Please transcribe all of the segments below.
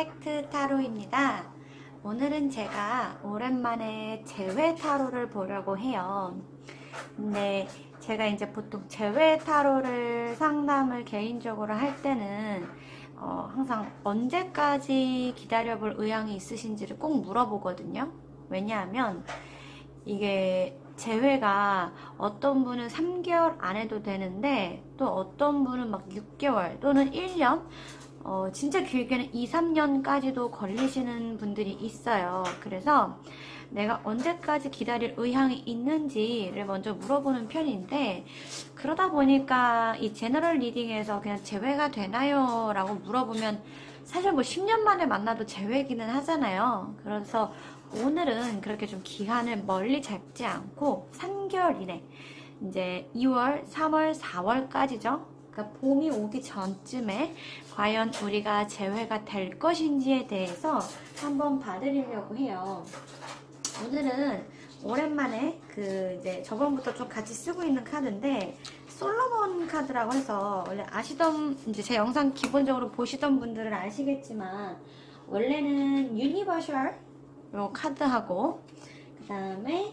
퍼펙트 타로입니다. 오늘은 제가 오랜만에 재회 타로를 보려고 해요. 근데 제가 이제 보통 재회 타로를 상담을 개인적으로 할 때는 항상 언제까지 기다려볼 의향이 있으신지를 꼭 물어보거든요. 왜냐하면 이게 재회가 어떤 분은 3개월 안 해도 되는데 또 어떤 분은 막 6개월 또는 1년 진짜 길게는 2, 3년까지도 걸리시는 분들이 있어요. 그래서 내가 언제까지 기다릴 의향이 있는지를 먼저 물어보는 편인데, 그러다 보니까 이 제너럴 리딩에서 그냥 재회가 되나요? 라고 물어보면 사실 뭐 10년 만에 만나도 재회기는 하잖아요. 그래서 오늘은 그렇게 좀 기간을 멀리 잡지 않고 3개월 이내, 이제 2월, 3월, 4월까지죠. 그러니까 봄이 오기 전쯤에 과연 우리가 재회가 될 것인지에 대해서 한번 봐드리려고 해요. 오늘은 오랜만에 이제 저번부터 좀 같이 쓰고 있는 카드인데, 솔로몬 카드라고 해서, 원래 아시던, 이제 제 영상 기본적으로 보시던 분들은 아시겠지만, 원래는 유니버셜 요 카드하고, 그 다음에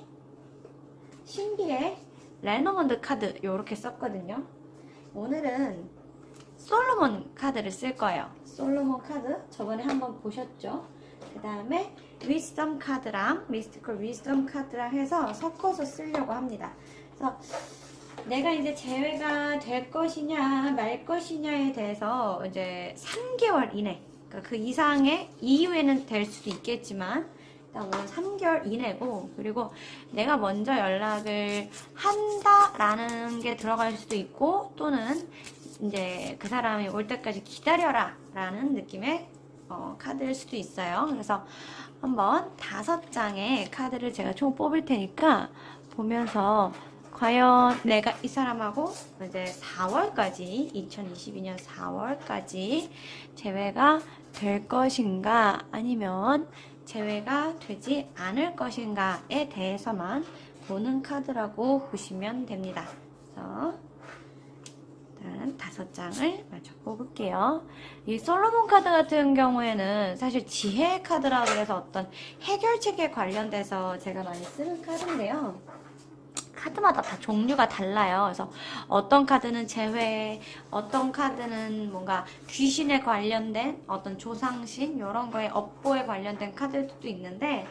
신비의 레노먼드 카드 요렇게 썼거든요. 오늘은 솔로몬 카드를 쓸 거예요. 솔로몬 카드 저번에 한번 보셨죠? 그 다음에 위스덤 카드랑 미스티컬 위스덤 카드랑 해서 섞어서 쓰려고 합니다. 그래서 내가 이제 재회가 될 것이냐 말 것이냐에 대해서 이제 3개월 이내, 그러니까 그 이상의 이후에는 될 수도 있겠지만 일단 오늘 3개월 이내고, 그리고 내가 먼저 연락을 한다라는 게 들어갈 수도 있고, 또는 이제 그 사람이 올 때까지 기다려라 라는 느낌의 카드일 수도 있어요. 그래서 한번 5장의 카드를 제가 총 뽑을 테니까 보면서 과연 내가 이 사람하고 이제 4월까지, 2022년 4월까지 재회가 될 것인가 아니면 재회가 되지 않을 것인가에 대해서만 보는 카드라고 보시면 됩니다. 그래서 일단 5장을 마저 뽑을게요. 이 솔로몬 카드 같은 경우에는 사실 지혜 카드라고 해서 어떤 해결책에 관련돼서 제가 많이 쓰는 카드인데요. 카드마다 다 종류가 달라요. 그래서 어떤 카드는 재회, 어떤 카드는 뭔가 귀신에 관련된 어떤 조상신 이런 거에 업보에 관련된 카드도 있는데,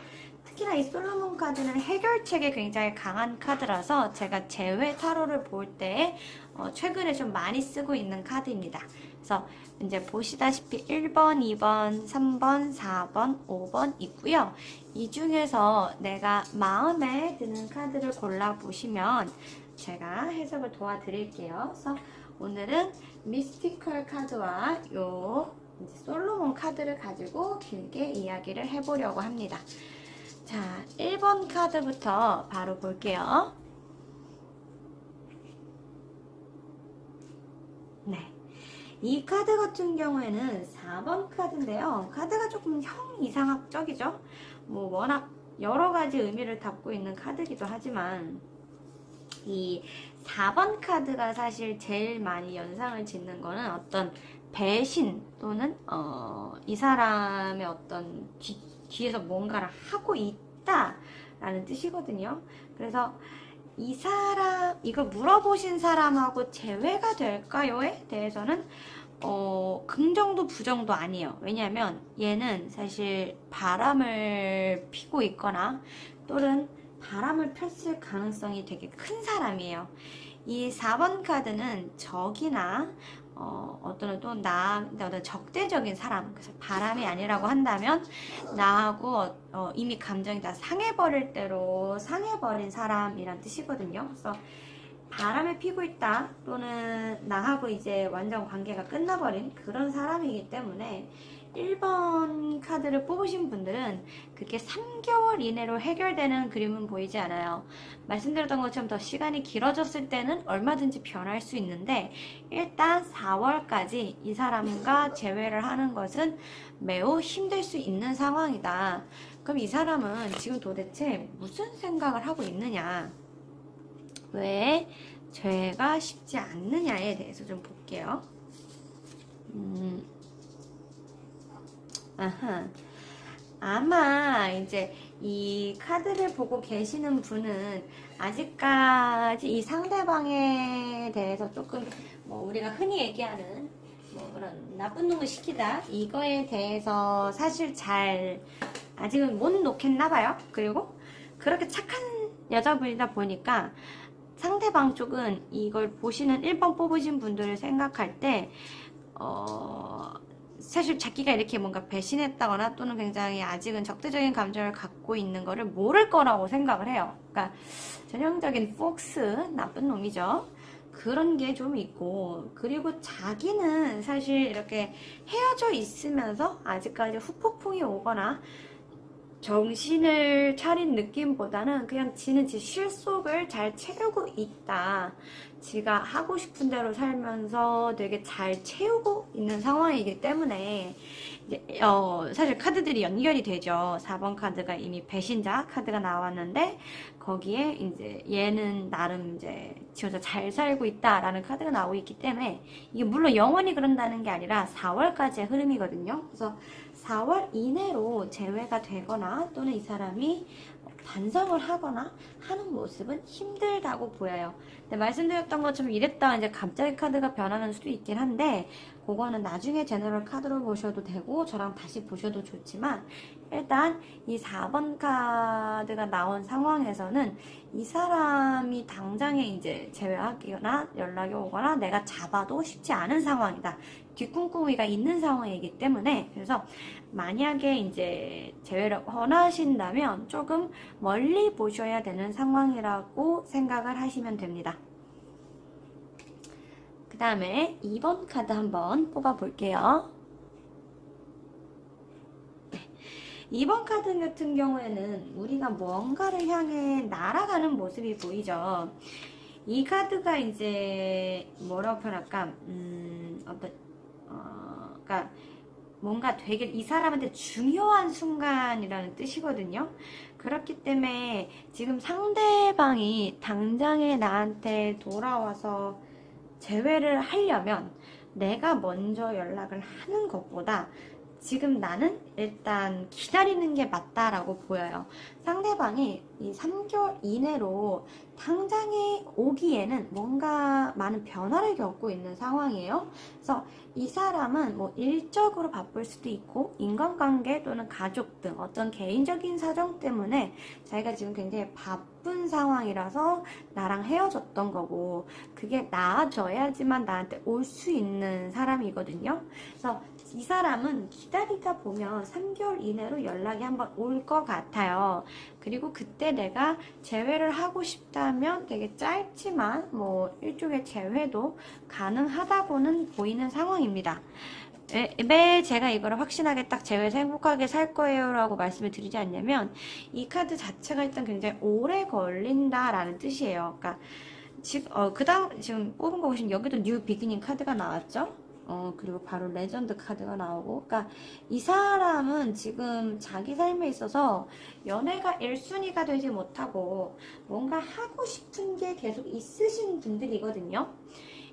특히나 이 솔로몬 카드는 해결책에 굉장히 강한 카드라서 제가 재회 타로를 볼 때 최근에 좀 많이 쓰고 있는 카드입니다. 그래서 이제 보시다시피 1번, 2번, 3번, 4번, 5번 있고요. 이 중에서 내가 마음에 드는 카드를 골라보시면 제가 해석을 도와드릴게요. 그래서 오늘은 미스티컬 카드와 요 이제 솔로몬 카드를 가지고 길게 이야기를 해보려고 합니다. 자, 1번 카드부터 바로 볼게요. 네. 이 카드 같은 경우에는 4번 카드인데요. 카드가 조금 형이상학적이죠? 뭐 워낙 여러 가지 의미를 담고 있는 카드이기도 하지만, 이 4번 카드가 사실 제일 많이 연상을 짓는 거는 어떤 배신 또는 이 사람의 어떤 뒤에서 뭔가를 하고 있다라는 뜻이거든요. 그래서 이 사람, 이걸 물어보신 사람하고 재회가 될까요에 대해서는 긍정도 부정도 아니에요. 왜냐하면 얘는 사실 바람을 피고 있거나 또는 바람을 폈을 가능성이 되게 큰 사람이에요. 이 4번 카드는 적이나 어떤 또 어떤 적대적인 사람, 그래서 바람이 아니라고 한다면 나하고 이미 감정이 다 상해버릴 대로 상해버린 사람이란 뜻이거든요. 그래서 바람을 피고 있다 또는 나하고 이제 완전 관계가 끝나버린 그런 사람이기 때문에 1번 카드를 뽑으신 분들은 그게 3개월 이내로 해결되는 그림은 보이지 않아요. 말씀드렸던 것처럼 더 시간이 길어졌을 때는 얼마든지 변할 수 있는데, 일단 4월까지 이 사람과 재회를 하는 것은 매우 힘들 수 있는 상황이다. 그럼 이 사람은 지금 도대체 무슨 생각을 하고 있느냐, 왜 재회가 쉽지 않느냐에 대해서 좀 볼게요. 아하. 아마 이제 이 카드를 보고 계시는 분은 아직까지 이 상대방에 대해서 조금 뭐 우리가 흔히 얘기하는 뭐 그런 나쁜 놈을 시키다 이거에 대해서 사실 잘 아직은 못 놓겠나 봐요. 그리고 그렇게 착한 여자분이다 보니까 상대방 쪽은 이걸 보시는 1번 뽑으신 분들을 생각할 때 사실 자기가 이렇게 뭔가 배신했다거나 또는 굉장히 아직은 적대적인 감정을 갖고 있는 거를 모를 거라고 생각을 해요. 그러니까 전형적인 폭스, 나쁜 놈이죠. 그런 게 좀 있고, 그리고 자기는 사실 이렇게 헤어져 있으면서 아직까지 후폭풍이 오거나 정신을 차린 느낌보다는 그냥 지는 지 실속을 잘 채우고 있다. 지가 하고 싶은 대로 살면서 되게 잘 채우고 있는 상황이기 때문에 이제 사실 카드들이 연결이 되죠. 4번 카드가 이미 배신자 카드가 나왔는데 거기에 이제 얘는 나름 이제 지 혼자 잘 살고 있다라는 카드가 나오고 있기 때문에 이게 물론 영원히 그런다는 게 아니라 4월까지의 흐름이거든요. 그래서 4월 이내로 재회가 되거나 또는 이 사람이 반성을 하거나 하는 모습은 힘들다고 보여요. 근데 말씀드렸던 것처럼 이랬다가 이제 갑자기 카드가 변하는 수도 있긴 한데 그거는 나중에 제너럴 카드로 보셔도 되고 저랑 다시 보셔도 좋지만 일단 이 4번 카드가 나온 상황에서는 이 사람이 당장에 이제 제외하거나 연락이 오거나 내가 잡아도 쉽지 않은 상황이다. 뒷꿈꾸미가 있는 상황이기 때문에 그래서 만약에 이제 제외를 원하신다면 조금 멀리 보셔야 되는 상황이라고 생각을 하시면 됩니다. 그 다음에 2번 카드 한번 뽑아 볼게요. 2번 카드 같은 경우에는 우리가 뭔가를 향해 날아가는 모습이 보이죠. 이 카드가 이제 뭐라고 표현할까? 그러니까 뭔가 되게 이 사람한테 중요한 순간이라는 뜻이거든요. 그렇기 때문에 지금 상대방이 당장에 나한테 돌아와서 재회를 하려면 내가 먼저 연락을 하는 것보다 지금 나는 일단 기다리는 게 맞다라고 보여요. 상대방이 이 3개월 이내로 당장에 오기에는 뭔가 많은 변화를 겪고 있는 상황이에요. 그래서 이 사람은 뭐 일적으로 바쁠 수도 있고 인간관계 또는 가족 등 어떤 개인적인 사정 때문에 자기가 지금 굉장히 바쁜 상황이라서 나랑 헤어졌던 거고 그게 나아져야지만 나한테 올 수 있는 사람이거든요. 그래서 이 사람은 기다리다 보면 3개월 이내로 연락이 한번 올 것 같아요. 그리고 그때 내가 재회를 하고 싶다면 되게 짧지만 뭐 일종의 재회도 가능하다고는 보이는 상황입니다. 왜 제가 이거를 확신하게 딱 재회해서 행복하게 살 거예요 라고 말씀을 드리지 않냐면 이 카드 자체가 일단 굉장히 오래 걸린다라는 뜻이에요. 그러니까 지금 뽑은 거 보시면 여기도 뉴 비기닝 카드가 나왔죠? 그리고 바로 레전드 카드가 나오고, 그러니까 이 사람은 지금 자기 삶에 있어서 연애가 1순위가 되지 못하고 뭔가 하고 싶은 게 계속 있으신 분들이거든요.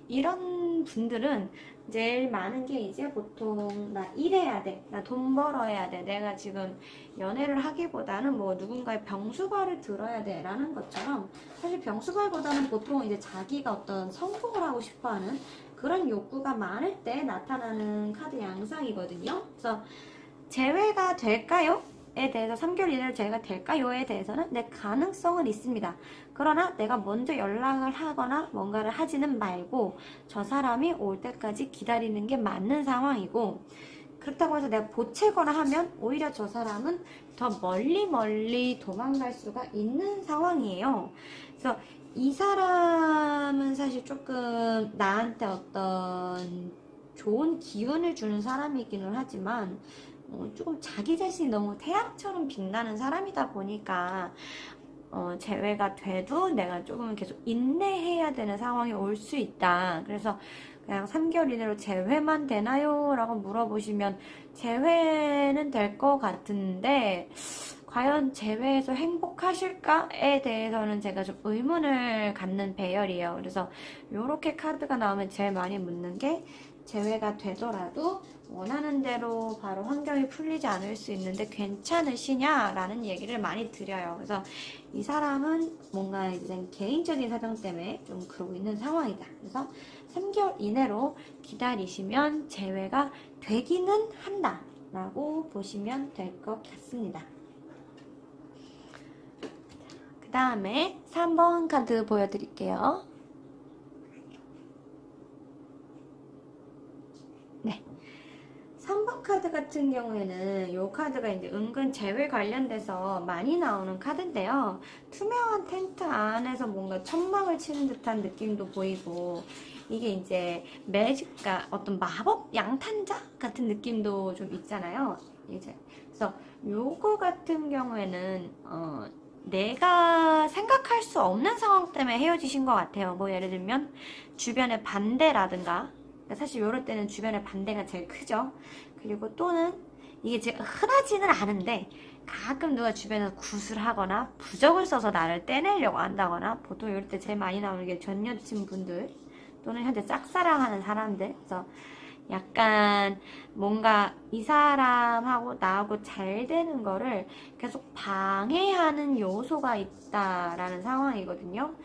이런 분들은 제일 많은 게 이제 보통 나 일해야 돼, 나 돈 벌어야 돼, 내가 지금 연애를 하기보다는 뭐 누군가의 병수발을 들어야 돼 라는 것처럼 사실 병수발보다는 보통 이제 자기가 어떤 성공을 하고 싶어하는 그런 욕구가 많을 때 나타나는 카드 양상이거든요. 그래서 재회가 될까요? 에 대해서 3개월 이내로 재회가 될까요?에 대해서는 내 가능성은 있습니다. 그러나 내가 먼저 연락을 하거나 뭔가를 하지는 말고 저 사람이 올 때까지 기다리는 게 맞는 상황이고 그렇다고 해서 내가 보채거나 하면 오히려 저 사람은 더 멀리 도망갈 수가 있는 상황이에요. 그래서 이 사람은 사실 조금 나한테 어떤 좋은 기운을 주는 사람이기는 하지만 조금 자기 자신이 너무 태양처럼 빛나는 사람이다 보니까 재회가 돼도 내가 조금 계속 인내해야 되는 상황이 올 수 있다. 그래서 그냥 3개월 이내로 재회만 되나요? 라고 물어보시면 재회는 될 것 같은데 과연 재회에서 행복하실까에 대해서는 제가 좀 의문을 갖는 배열이에요. 그래서 이렇게 카드가 나오면 제일 많이 묻는 게 제외가 되더라도 원하는 대로 바로 환경이 풀리지 않을 수 있는데 괜찮으시냐라는 얘기를 많이 드려요. 그래서 이 사람은 뭔가 이제 개인적인 사정 때문에 좀 그러고 있는 상황이다. 그래서 3개월 이내로 기다리시면 제외가 되기는 한다 라고 보시면 될 것 같습니다. 그 다음에 3번 카드 보여드릴게요. 네. 3번 카드 같은 경우에는 이 카드가 이제 은근 재회 관련돼서 많이 나오는 카드인데요. 투명한 텐트 안에서 뭔가 천막을 치는 듯한 느낌도 보이고, 이게 이제 매직과 어떤 마법 양탄자 같은 느낌도 좀 있잖아요. 이제 그래서 요거 같은 경우에는 내가 생각할 수 없는 상황 때문에 헤어지신 것 같아요. 뭐 예를 들면 주변의 반대라든가, 사실 이럴 때는 주변의 반대가 제일 크죠. 그리고 또는 이게 제가 흔하지는 않은데 가끔 누가 주변에서 구술하거나 부적을 써서 나를 떼내려고 한다거나, 보통 이럴 때 제일 많이 나오는 게 전 여친 분들 또는 현재 짝사랑하는 사람들. 그래서 약간 뭔가 이 사람하고 나하고 잘 되는 거를 계속 방해하는 요소가 있다라는 상황이거든요.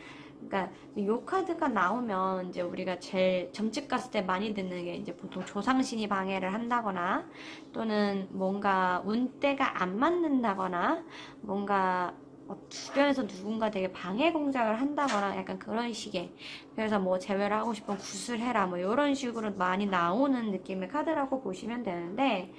그러니까 이 카드가 나오면 이제 우리가 제일 점집 갔을 때 많이 듣는 게 이제 보통 조상신이 방해를 한다거나, 또는 뭔가 운때가 안 맞는다거나, 뭔가 주변에서 누군가 되게 방해 공작을 한다거나 약간 그런 식의, 그래서 뭐 제외를 하고 싶으면 구슬해라 뭐 이런 식으로 많이 나오는 느낌의 카드라고 보시면 되는데,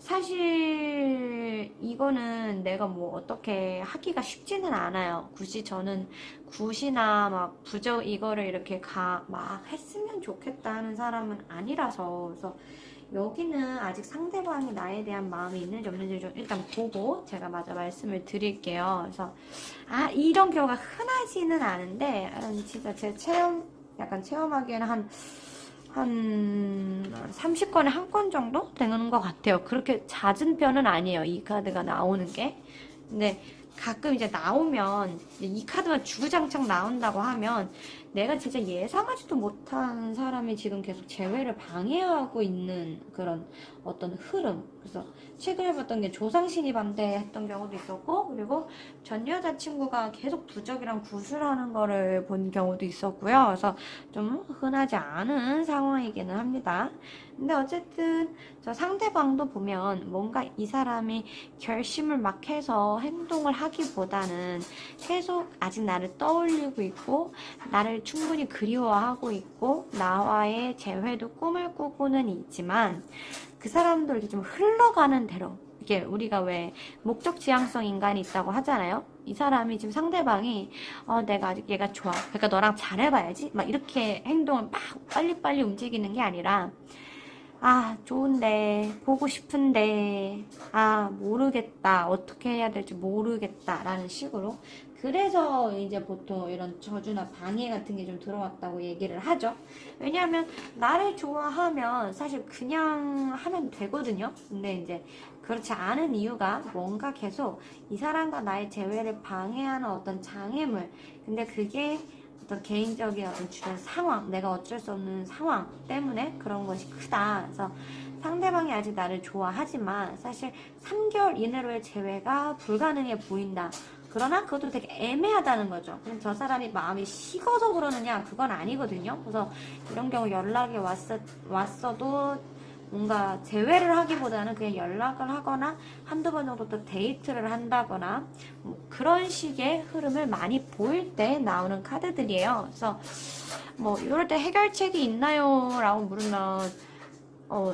사실 이거는 내가 뭐 어떻게 하기가 쉽지는 않아요. 굳이 저는 굿이나 막 부적 이거를 이렇게 막 했으면 좋겠다 하는 사람은 아니라서. 그래서 여기는 아직 상대방이 나에 대한 마음이 있는지 없는지 좀 일단 보고 제가 마저 말씀을 드릴게요. 그래서 이런 경우가 흔하지는 않은데, 진짜 제 약간 체험하기에는 한 30건에 한 건 정도 되는 것 같아요. 그렇게 잦은 편은 아니에요, 이 카드가 나오는 게. 근데 가끔 이제 나오면, 이 카드가 주구장창 나온다고 하면 내가 진짜 예상하지도 못한 사람이 지금 계속 재회를 방해하고 있는 그런 어떤 흐름. 그래서 최근에 봤던 게 조상신이 반대했던 경우도 있었고, 그리고 전 여자친구가 계속 부적이랑 구슬하는 거를 본 경우도 있었고요. 그래서 좀 흔하지 않은 상황이기는 합니다. 근데 어쨌든 저 상대방도 보면 뭔가 이 사람이 결심을 막 해서 행동을 하기보다는 계속 아직 나를 떠올리고 있고, 나를 충분히 그리워하고 있고, 나와의 재회도 꿈을 꾸고는 있지만, 그 사람도 이렇게 좀 흘러가는 대로, 이게 우리가 왜 목적 지향성 인간이 있다고 하잖아요. 이 사람이 지금 상대방이 내가 아직 얘가 좋아, 그러니까 너랑 잘해봐야지 막 이렇게 행동을 막 빨리빨리 움직이는 게 아니라, 좋은데, 보고 싶은데, 모르겠다, 어떻게 해야 될지 모르겠다 라는 식으로. 그래서 이제 보통 이런 저주나 방해 같은 게 좀 들어왔다고 얘기를 하죠. 왜냐하면 나를 좋아하면 사실 그냥 하면 되거든요. 근데 이제 그렇지 않은 이유가 뭔가 계속 이 사람과 나의 재회를 방해하는 어떤 장애물, 근데 그게 어떤 개인적인 어떤 주변 상황, 내가 어쩔 수 없는 상황 때문에 그런 것이 크다. 그래서 상대방이 아직 나를 좋아하지만 사실 3개월 이내로의 재회가 불가능해 보인다. 그러나 그것도 되게 애매하다는 거죠. 그럼 저 사람이 마음이 식어서 그러느냐? 그건 아니거든요. 그래서 이런 경우 연락이 왔어도 뭔가 재회를 하기보다는 그냥 연락을 하거나 한두 번 정도 또 데이트를 한다거나 뭐 그런 식의 흐름을 많이 보일 때 나오는 카드들이에요. 그래서 뭐 이럴 때 해결책이 있나요? 라고 물으면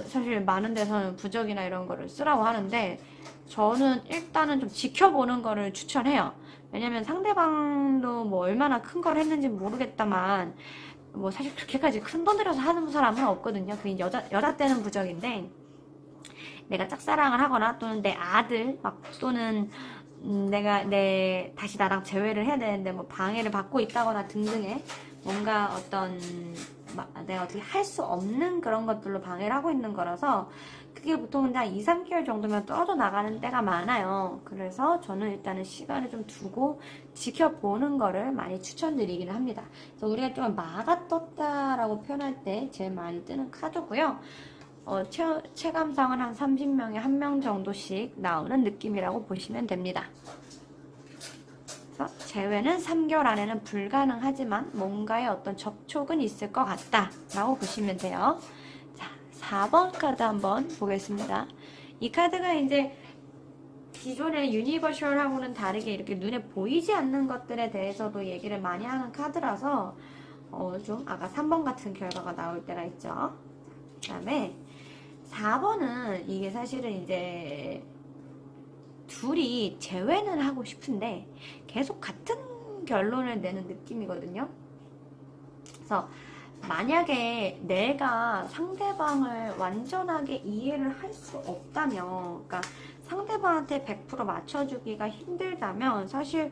사실 많은 데서는 부적이나 이런 거를 쓰라고 하는데, 저는 일단은 좀 지켜보는 거를 추천해요. 왜냐면 상대방도 뭐 얼마나 큰 걸 했는지 모르겠다만, 뭐 사실 그렇게까지 큰 돈 들여서 하는 사람은 없거든요. 그게 여자 때는 부적인데, 내가 짝사랑을 하거나 또는 내 아들 또는 내가 다시 나랑 재회를 해야 되는데 뭐 방해를 받고 있다거나 등등의 뭔가 어떤 내가 어떻게 할 수 없는 그런 것들로 방해를 하고 있는 거라서, 그게 보통 한 2, 3개월 정도면 떨어져 나가는 때가 많아요. 그래서 저는 일단은 시간을 좀 두고 지켜보는 거를 많이 추천드리기는 합니다. 그래서 우리가 좀 마가 떴다라고 표현할 때 제일 많이 뜨는 카드고요. 체감상은 한 30명에 1명 정도씩 나오는 느낌이라고 보시면 됩니다. 그래서 재회는 3개월 안에는 불가능하지만 뭔가의 어떤 접촉은 있을 것 같다 라고 보시면 돼요. 자, 4번 카드 한번 보겠습니다. 이 카드가 이제 기존의 유니버셜하고는 다르게 이렇게 눈에 보이지 않는 것들에 대해서도 얘기를 많이 하는 카드라서 좀 아까 3번 같은 결과가 나올 때가 있죠. 그 다음에 4번은 이게 사실은 이제 둘이 재회는 하고 싶은데 계속 같은 결론을 내는 느낌이거든요. 그래서 만약에 내가 상대방을 완전하게 이해를 할 수 없다면, 그러니까 상대방한테 100% 맞춰주기가 힘들다면 사실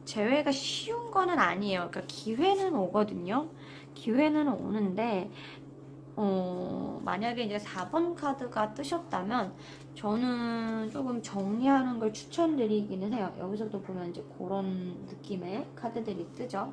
재회가 쉬운 거는 아니에요. 그러니까 기회는 오거든요. 기회는 오는데 만약에 이제 4번 카드가 뜨셨다면 저는 조금 정리하는 걸 추천드리기는 해요. 여기서도 보면 이제 그런 느낌의 카드들이 뜨죠.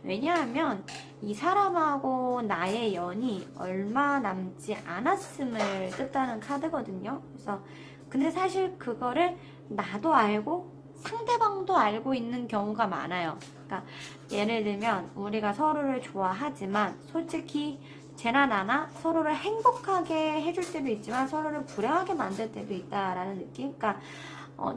왜냐하면 이 사람하고 나의 연이 얼마 남지 않았음을 뜻하는 카드거든요. 그래서 근데 사실 그거를 나도 알고 상대방도 알고 있는 경우가 많아요. 그러니까 예를 들면 우리가 서로를 좋아하지만 솔직히 쟤나 나나 서로를 행복하게 해줄 때도 있지만 서로를 불행하게 만들 때도 있다라는 느낌. 그러니까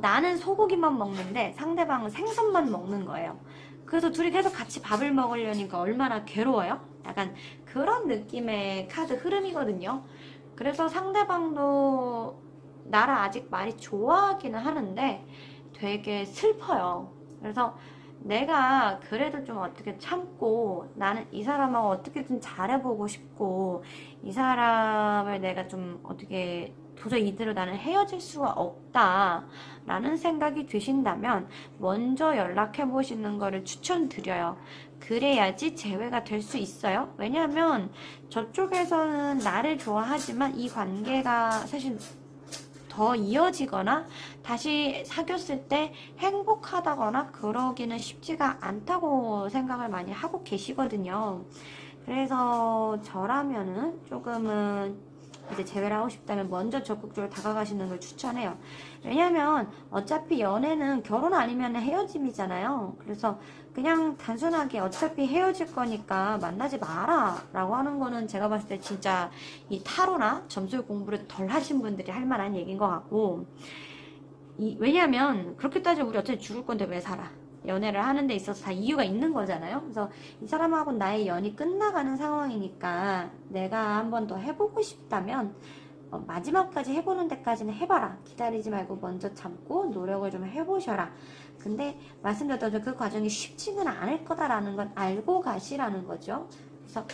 나는 소고기만 먹는데 상대방은 생선만 먹는 거예요. 그래서 둘이 계속 같이 밥을 먹으려니까 얼마나 괴로워요? 약간 그런 느낌의 카드 흐름이거든요. 그래서 상대방도 나를 아직 많이 좋아하기는 하는데 되게 슬퍼요. 그래서 내가 그래도 좀 어떻게 참고 나는 이 사람하고 어떻게든 잘해보고 싶고 이 사람을 내가 좀 어떻게 도저히 이대로 나는 헤어질 수가 없다 라는 생각이 드신다면 먼저 연락해 보시는 거를 추천드려요. 그래야지 재회가 될 수 있어요. 왜냐하면 저쪽에서는 나를 좋아하지만 이 관계가 사실 더 이어지거나 다시 사귀었을 때 행복하다거나 그러기는 쉽지가 않다고 생각을 많이 하고 계시거든요. 그래서 저라면은 조금은 이제 재회를 하고 싶다면 먼저 적극적으로 다가가시는 걸 추천해요. 왜냐면 어차피 연애는 결혼 아니면 헤어짐이잖아요. 그래서 그냥 단순하게 어차피 헤어질 거니까 만나지 마라 라고 하는 거는 제가 봤을 때 진짜 이 타로나 점술 공부를 덜 하신 분들이 할 만한 얘기인 것 같고 왜냐면 그렇게 따지면 우리 어차피 죽을 건데 왜 살아? 연애를 하는 데 있어서 다 이유가 있는 거잖아요. 그래서 이 사람하고 나의 연이 끝나가는 상황이니까 내가 한 번 더 해보고 싶다면 마지막까지 해보는 데까지는 해봐라. 기다리지 말고 먼저 참고 노력을 좀 해보셔라. 근데 말씀드렸던 그 과정이 쉽지는 않을 거다라는 건 알고 가시라는 거죠. 그래서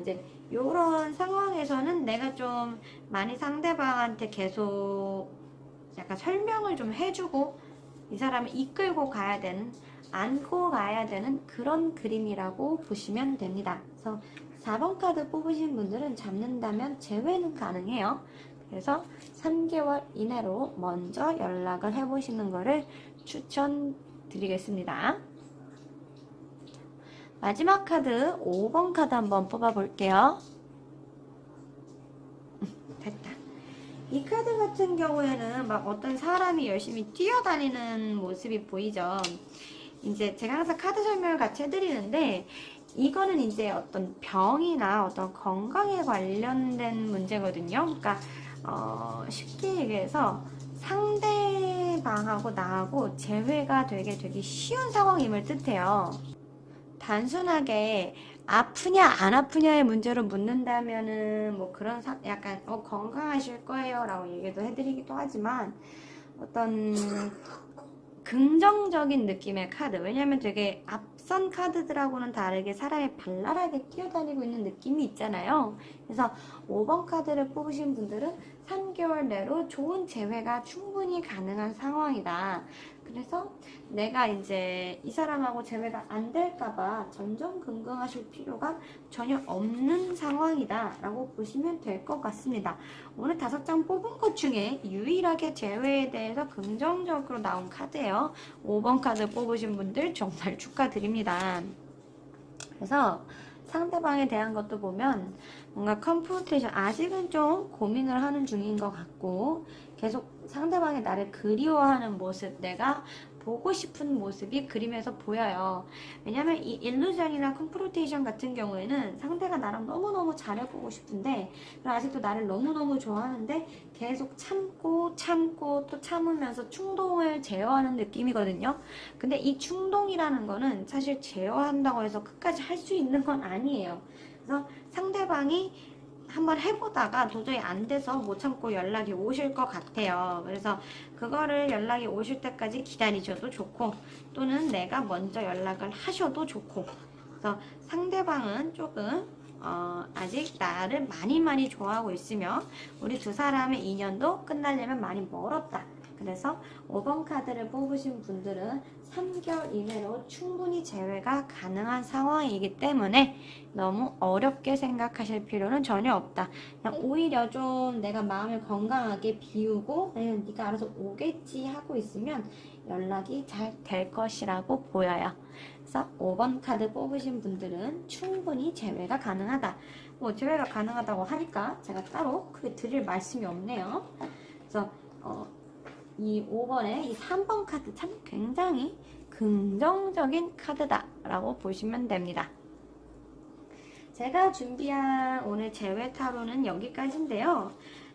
이제 이런 상황에서는 내가 좀 많이 상대방한테 계속 약간 설명을 좀 해주고 이 사람을 이끌고 가야 되는, 안고 가야 되는 그런 그림이라고 보시면 됩니다. 그래서 4번 카드 뽑으신 분들은 잡는다면 재회는 가능해요. 그래서 3개월 이내로 먼저 연락을 해보시는 것을 추천드리겠습니다. 마지막 카드 5번 카드 한번 뽑아볼게요. 됐다. 이 카드 같은 경우에는 막 어떤 사람이 열심히 뛰어다니는 모습이 보이죠. 이제 제가 항상 카드 설명을 같이 해드리는데 이거는 이제 어떤 병이나 어떤 건강에 관련된 문제거든요. 그러니까 쉽게 얘기해서 상대방하고 나하고 재회가 되게 쉬운 상황임을 뜻해요. 단순하게 아프냐 안 아프냐의 문제로 묻는다면은 뭐 그런 약간 건강하실 거예요 라고 얘기도 해드리기도 하지만 어떤 긍정적인 느낌의 카드, 왜냐면 되게 앞선 카드들하고는 다르게 사람이 발랄하게 뛰어다니고 있는 느낌이 있잖아요. 그래서 5번 카드를 뽑으신 분들은 3개월 내로 좋은 재회가 충분히 가능한 상황이다. 그래서 내가 이제 이 사람하고 재회가 안 될까봐 전전긍긍하실 필요가 전혀 없는 상황이다 라고 보시면 될 것 같습니다. 오늘 5장 뽑은 것 중에 유일하게 재회에 대해서 긍정적으로 나온 카드예요. 5번 카드 뽑으신 분들 정말 축하드립니다. 그래서 상대방에 대한 것도 보면 뭔가 컨프런테이션, 아직은 좀 고민을 하는 중인 것 같고 계속 상대방이 나를 그리워하는 모습, 내가 보고 싶은 모습이 그림에서 보여요. 왜냐면 이 일루전이나 컨프런테이션 같은 경우에는 상대가 나랑 너무너무 잘해보고 싶은데 아직도 나를 너무너무 좋아하는데 계속 참고 또 참으면서 충동을 제어하는 느낌이거든요. 근데 이 충동이라는 거는 사실 제어한다고 해서 끝까지 할 수 있는 건 아니에요. 그래서 상대방이 한번 해보다가 도저히 안 돼서 못 참고 연락이 오실 것 같아요. 그래서 그거를 연락이 오실 때까지 기다리셔도 좋고 또는 내가 먼저 연락을 하셔도 좋고, 그래서 상대방은 조금 아직 나를 많이 좋아하고 있으며 우리 두 사람의 인연도 끝나려면 많이 멀었다. 그래서 5번 카드를 뽑으신 분들은 3개월 이내로 충분히 재회가 가능한 상황이기 때문에 너무 어렵게 생각하실 필요는 전혀 없다. 그냥 오히려 좀 내가 마음을 건강하게 비우고 네가 알아서 오겠지 하고 있으면 연락이 잘 될 것이라고 보여요. 그래서 5번 카드 뽑으신 분들은 충분히 재회가 가능하다. 뭐 재회가 가능하다고 하니까 제가 따로 크게 드릴 말씀이 없네요. 그래서 이 5번에 이 3번 카드 참 굉장히 긍정적인 카드다 라고 보시면 됩니다. 제가 준비한 오늘 재회 타로는 여기까지인데요.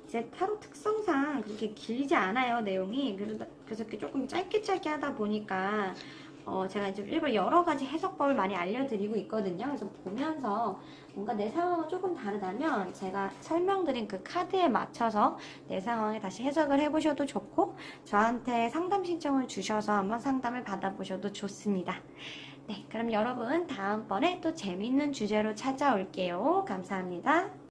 제 타로 특성상 그렇게 길지 않아요, 내용이. 그래서 이렇게 조금 짧게 하다 보니까 제가 이제 일부러 여러 가지 해석법을 많이 알려드리고 있거든요. 그래서 보면서 뭔가 내 상황은 조금 다르다면 제가 설명드린 그 카드에 맞춰서 내 상황에 다시 해석을 해보셔도 좋고 저한테 상담 신청을 주셔서 한번 상담을 받아보셔도 좋습니다. 네, 그럼 여러분 다음번에 또 재밌는 주제로 찾아올게요. 감사합니다.